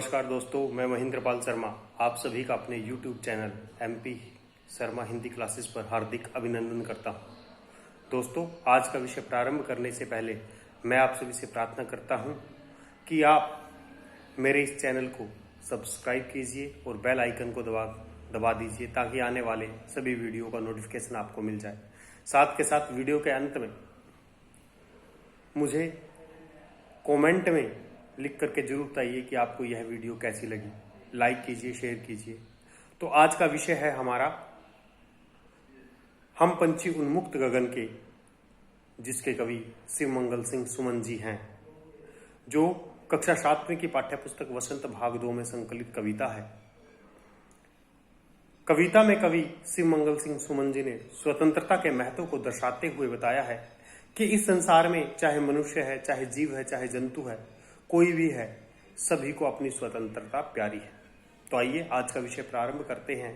नमस्कार दोस्तों, मैं महेंद्रपाल शर्मा आप सभी का अपने YouTube channel MP Sharma Hindi classes पर हार्दिक अभिनंदन करता हूं। दोस्तों, आज का विषय प्रारंभ करने से पहले मैं आप सभी से प्रार्थना करता हूं कि आप मेरे इस चैनल को सब्सक्राइब कीजिए और बेल आइकन को दबा दीजिए ताकि आने वाले सभी वीडियो का नोटिफिकेशन आपको मिल जाए। साथ के साथ वीडियो के अंत में मुझे कमेंट में लिख करके जरूर बताइए कि आपको यह वीडियो कैसी लगी। लाइक कीजिए, शेयर कीजिए। तो आज का विषय है हमारा हम पंछी उन्मुक्त गगन के, जिसके कवि शिवमंगल सिंह सुमन जी हैं, जो कक्षा 7वीं की पाठ्यपुस्तक वसंत भाग 2 में संकलित कविता है। कविता में कवि शिवमंगल सिंह सुमन जी ने स्वतंत्रता के महत्व को दर्शाते हुए बताया है कि इस संसार में चाहे मनुष्य है, चाहे जीव है, चाहे जंतु है, कोई भी है, सभी को अपनी स्वतंत्रता प्यारी है। तो आइए आज का विषय प्रारंभ करते हैं।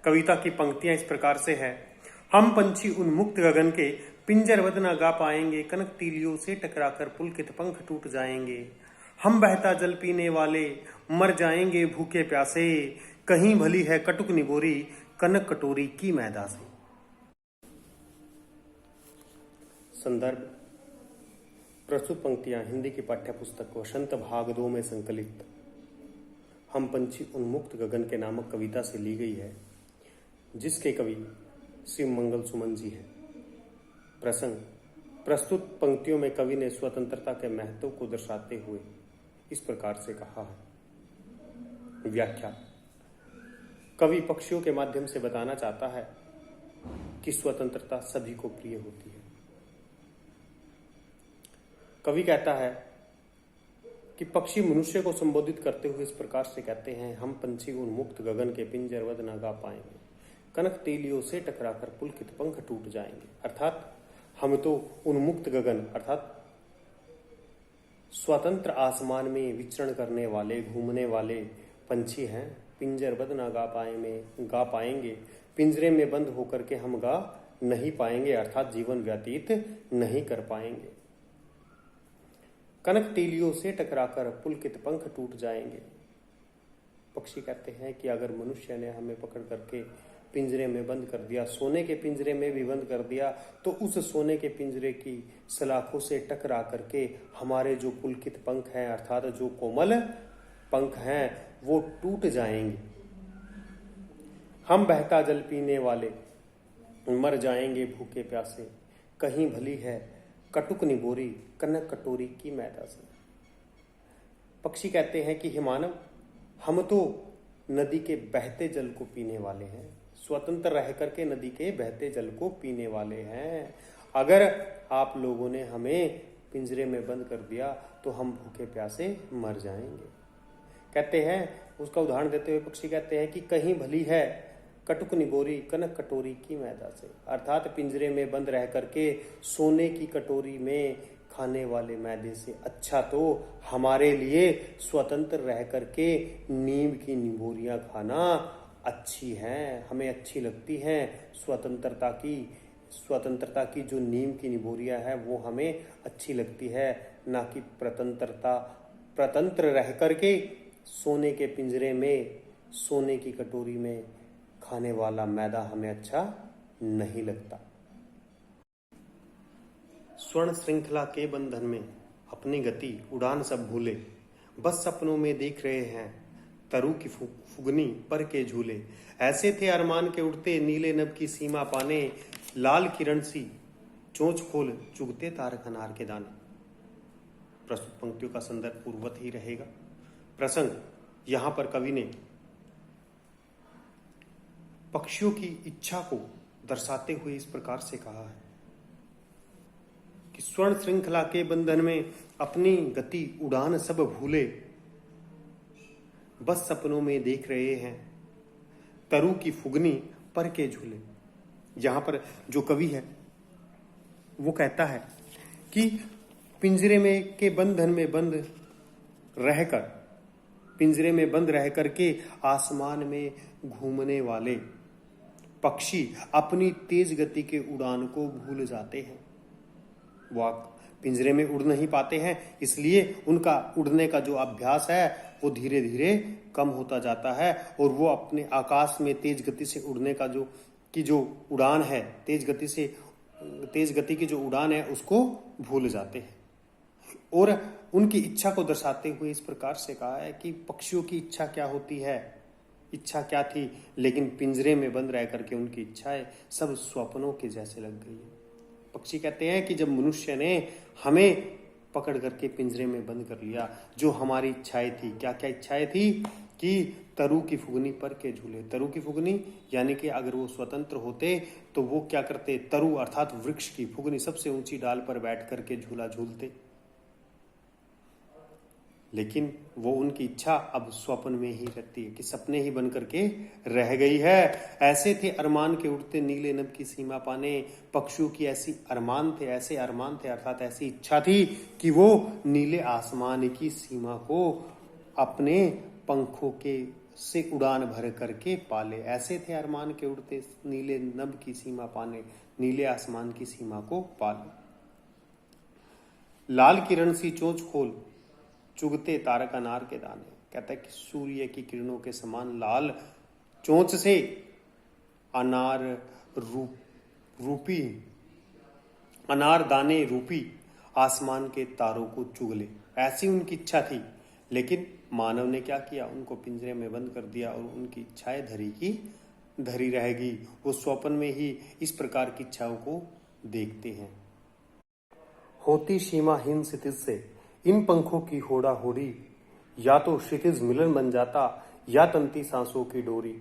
कविता की पंक्तियां इस प्रकार से है। हम पंछी उन्मुक्त गगन के, पिंजरबद्ध न गा पाएंगे, कनक तीलियों से टकराकर पुलकित पंख टूट जाएंगे। हम बहता जल पीने वाले, मर जाएंगे भूखे प्यासे, कहीं भली है कटुक निबोरी, कनक कटोरी की मैदा से। संदर्भ: प्रस्तुत पंक्तियां हिंदी की पाठ्यपुस्तक वसंत भाग 2 में संकलित हम पंछी उन्मुक्त गगन के नामक कविता से ली गई है, जिसके कवि शिवमंगल सुमन जी हैं। प्रसंग: प्रस्तुत पंक्तियों में कवि ने स्वतंत्रता के महत्व को दर्शाते हुए इस प्रकार से कहा है। व्याख्या: कवि पक्षियों के माध्यम से बताना चाहता है कि स्वतंत्रता सभी को प्रिय होती है। कवि कहता है कि पक्षी मनुष्य को संबोधित करते हुए इस प्रकार से कहते हैं, हम पंछी उन्मुक्त गगन के, पिंजरबद्ध न गा पाएंगे, कनक तीलियों से टकराकर पुलकित पंख टूट जाएंगे। अर्थात हम तो उन्मुक्त गगन अर्थात स्वतंत्र आसमान में विचरण करने वाले, घूमने वाले पंछी हैं। पिंजरबद्ध न गा पाएंगे, पिंजरे में बंद होकर के हम गा नहीं पाएंगे, अर्थात जीवन व्यतीत नहीं कर पाएंगे। कनक तीलियों से टकराकर पुलकित पंख टूट जाएंगे। पक्षी कहते हैं कि अगर मनुष्य ने हमें पकड़ करके पिंजरे में बंद कर दिया, सोने के पिंजरे में भी बंद कर दिया, तो उस सोने के पिंजरे की सलाखों से टकरा करके हमारे जो पुलकित पंख हैं अर्थात जो कोमल पंख हैं वो टूट जाएंगे। हम बहता जल पीने वाले, मर जाएंगे भूखे प्यासे, कहीं भली है कटुक निबोरी, कनक कटोरी की मैदा से। पक्षी कहते हैं कि हे मानव, हम तो नदी के बहते जल को पीने वाले हैं, स्वतंत्र रह करके नदी के बहते जल को पीने वाले हैं। अगर आप लोगों ने हमें पिंजरे में बंद कर दिया तो हम भूखे प्यासे मर जाएंगे। कहते हैं, उसका उदाहरण देते हुए पक्षी कहते हैं कि कहीं भली है कटुक निबोरी, कनक कटोरी की मैदा से। अर्थात पिंजरे में बंद रह करके सोने की कटोरी में खाने वाले मैदे से अच्छा तो हमारे लिए स्वतंत्र रह करके नीम की निबोरियां खाना अच्छी हैं, हमें अच्छी लगती हैं। स्वतंत्रता की जो नीम की निबोरियां है वो हमें अच्छी लगती है, ना कि प्रतंत्र रह करके सोने के पिंजरे में, सोने की कटोरी में खाने वाला मैदा हमें अच्छा नहीं लगता। स्वर्ण श्रृंखला के बंधन में अपनी गति उड़ान सब भूले, बस सपनों में देख रहे हैं तरु की फुगनी पर के झूले। ऐसे थे अरमान के उड़ते, नीले नभ की सीमा पाने, लाल किरण सी चोंच खोल चुगते तारक अनार के दाने। प्रस्तुत पंक्तियों का संदर्भ पूर्ववत ही रहेगा। प्रसंग: यहां पर कवि ने पक्षियों की इच्छा को दर्शाते हुए इस प्रकार से कहा है कि स्वर्ण श्रृंखला के बंधन में अपनी गति उड़ान सब भूले, बस सपनों में देख रहे हैं तरु की फुगनी पर के झूले। यहां पर जो कवि है वो कहता है कि पिंजरे में के बंधन में बंद रहकर, पिंजरे में बंद रह करके आसमान में घूमने वाले पक्षी अपनी तेज गति के उड़ान को भूल जाते हैं। पिंजरे में उड़ नहीं पाते हैं, इसलिए उनका उड़ने का जो अभ्यास है वो धीरे धीरे कम होता जाता है और वो अपने आकाश में तेज गति से उड़ने का जो उड़ान है, तेज गति की जो उड़ान है उसको भूल जाते हैं। और उनकी इच्छा को दर्शाते हुए इस प्रकार से कहा है कि पक्षियों की इच्छा क्या होती है, इच्छा क्या थी, लेकिन पिंजरे में बंद रह करके उनकी इच्छाएं सब स्वप्नों के जैसे लग गई है। पक्षी कहते हैं कि जब मनुष्य ने हमें पकड़ करके पिंजरे में बंद कर लिया, जो हमारी इच्छाएं थी, क्या क्या इच्छाएं थी कि तरु की फुगनी पर के झूले। तरु की फुगनी यानी कि अगर वो स्वतंत्र होते तो वो क्या करते, तरु अर्थात वृक्ष की फुगनी सबसे ऊंची डाल पर बैठ करके झूला झूलते, लेकिन वो उनकी इच्छा अब स्वप्न में ही रहती है कि सपने ही बन करके रह गई है। ऐसे थे अरमान के उड़ते नीले नभ की सीमा पाने। पक्षियों की ऐसे अरमान थे अर्थात ऐसी इच्छा थी कि वो नीले आसमान की सीमा को अपने पंखों के से उड़ान भर करके पाले। ऐसे थे अरमान के उड़ते नीले नभ की सीमा पाने, नीले आसमान की सीमा को पाले। लाल किरण सी चोंच खोल चुगते तारक अनार के दाने। कहता है कि सूर्य की किरणों के समान लाल चोंच से अनार दाने रूपी आसमान के तारों को चुगले, ऐसी उनकी इच्छा थी। लेकिन मानव ने क्या किया, उनको पिंजरे में बंद कर दिया और उनकी इच्छाएं धरी की धरी रहेगी। वो स्वप्न में ही इस प्रकार की इच्छाओं को देखते हैं। होती सीमाहीन क्षितिज से इन पंखों की होड़ा होड़ी, या तो क्षितिज मिलन बन जाता या तंती सांसों की डोरी।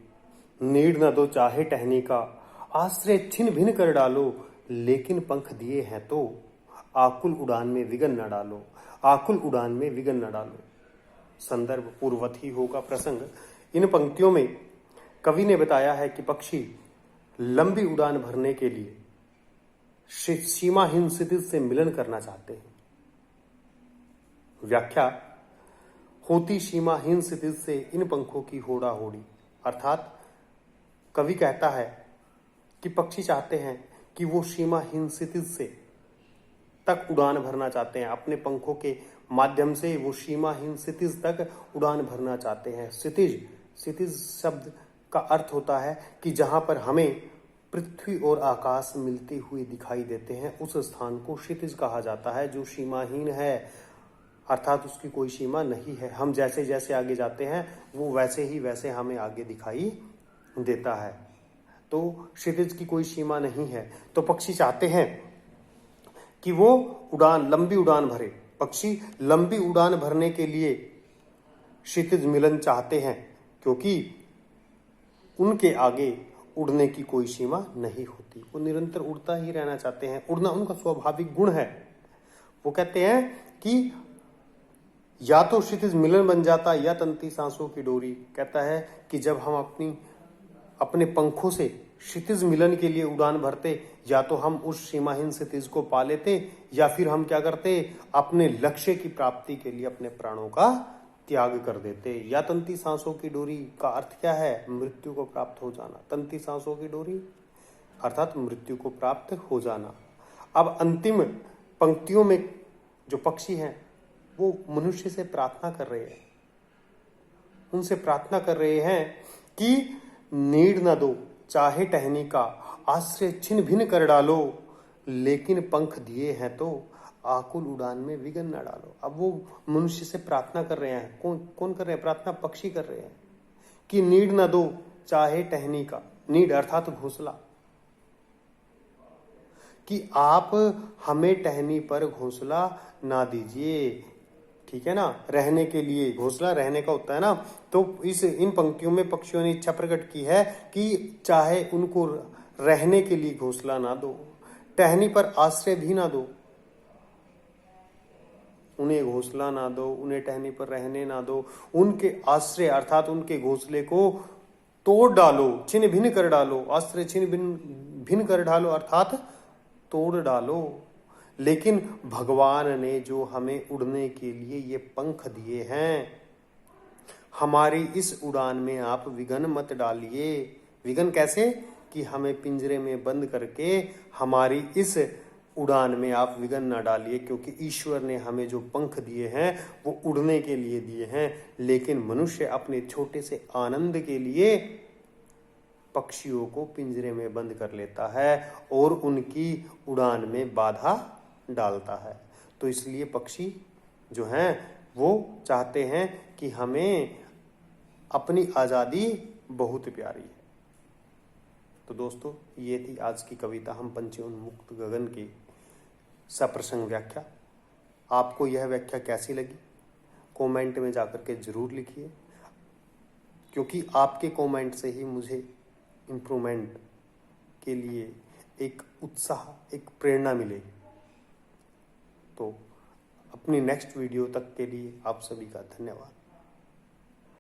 नीड न दो चाहे टहनी का, आश्रय छिन भिन कर डालो, लेकिन पंख दिए हैं तो आकुल उड़ान में विघन न डालो, आकुल उड़ान में विघन न डालो। संदर्भ पूर्ववत ही होगा प्रसंग। इन पंक्तियों में कवि ने बताया है कि पक्षी लंबी उड़ान भरने के लिए सीमाहीन क्षितिज से मिलन करना चाहते हैं। व्याख्या, होती सीमाहीन क्षितिज से इन पंखों की होड़ा होड़ी, अर्थात कवि कहता है कि पक्षी चाहते हैं कि वो सीमाहीन क्षितिज से तक उड़ान भरना चाहते हैं, अपने पंखों के माध्यम से वो सीमाहीन क्षितिज तक उड़ान भरना चाहते हैं। क्षितिज शब्द का अर्थ होता है कि जहां पर हमें पृथ्वी और आकाश मिलते हुए दिखाई देते हैं, उस स्थान को क्षितिज कहा जाता है, जो सीमाहीन है, अर्थात उसकी कोई सीमा नहीं है। हम जैसे जैसे आगे जाते हैं वो वैसे ही वैसे हमें आगे दिखाई देता है, तो क्षितिज की कोई सीमा नहीं है। तो पक्षी चाहते हैं कि वो लंबी उड़ान भरे। पक्षी लंबी उड़ान भरने के लिए क्षितिज मिलन चाहते हैं, क्योंकि उनके आगे उड़ने की कोई सीमा नहीं होती, वो निरंतर उड़ता ही रहना चाहते हैं। उड़ना उनका स्वाभाविक गुण है। वो कहते हैं कि या तो क्षितिज मिलन बन जाता या तंती सांसों की डोरी। कहता है कि जब हम अपने पंखों से क्षितिज मिलन के लिए उड़ान भरते, या तो हम उस सीमाहीन क्षितिज को पा लेते, या फिर हम क्या करते, अपने लक्ष्य की प्राप्ति के लिए अपने प्राणों का त्याग कर देते। या तंती सांसों की डोरी का अर्थ क्या है, मृत्यु को प्राप्त हो जाना। तंती सांसों की डोरी अर्थात मृत्यु को प्राप्त हो जाना। अब अंतिम पंक्तियों में जो पक्षी हैं वो मनुष्य से प्रार्थना कर रहे हैं, उनसे प्रार्थना कर रहे हैं कि नीड न दो चाहे टहनी का, आश्रय छिन भिन कर डालो, लेकिन पंख दिए हैं तो आकुल उड़ान में विघन न डालो। अब वो मनुष्य से प्रार्थना कर रहे हैं। कौन कर रहे हैं प्रार्थना? पक्षी कर रहे हैं कि नीड न दो चाहे टहनी का। नीड अर्थात घोंसला, कि आप हमें टहनी पर घोंसला ना दीजिए, ठीक है ना। रहने के लिए घोंसला रहने का होता है ना। तो इन पंक्तियों में पक्षियों ने इच्छा प्रकट की है कि चाहे उनको रहने के लिए घोंसला ना दो, टहनी पर आश्रय भी ना दो, उन्हें घोंसला ना दो, उन्हें टहनी पर रहने ना दो, उनके आश्रय अर्थात उनके घोंसले को तोड़ डालो, छिन्न भिन्न कर डालो। आश्रय छिन्न भिन्न कर डालो अर्थात तोड़ डालो। लेकिन भगवान ने जो हमें उड़ने के लिए ये पंख दिए हैं, हमारी इस उड़ान में आप विघन मत डालिए। विघन कैसे? कि हमें पिंजरे में बंद करके हमारी इस उड़ान में आप विघ्न ना डालिए, क्योंकि ईश्वर ने हमें जो पंख दिए हैं वो उड़ने के लिए दिए हैं, लेकिन मनुष्य अपने छोटे से आनंद के लिए पक्षियों को पिंजरे में बंद कर लेता है और उनकी उड़ान में बाधा डालता है। तो इसलिए पक्षी जो हैं वो चाहते हैं कि हमें अपनी आज़ादी बहुत प्यारी है। तो दोस्तों, ये थी आज की कविता हम पंछी उन्मुक्त गगन की सप्रसंग व्याख्या। आपको यह व्याख्या कैसी लगी कमेंट में जाकर के जरूर लिखिए, क्योंकि आपके कमेंट से ही मुझे इम्प्रूवमेंट के लिए एक उत्साह, एक प्रेरणा मिलेगी। तो अपनी नेक्स्ट वीडियो तक के लिए आप सभी का धन्यवाद।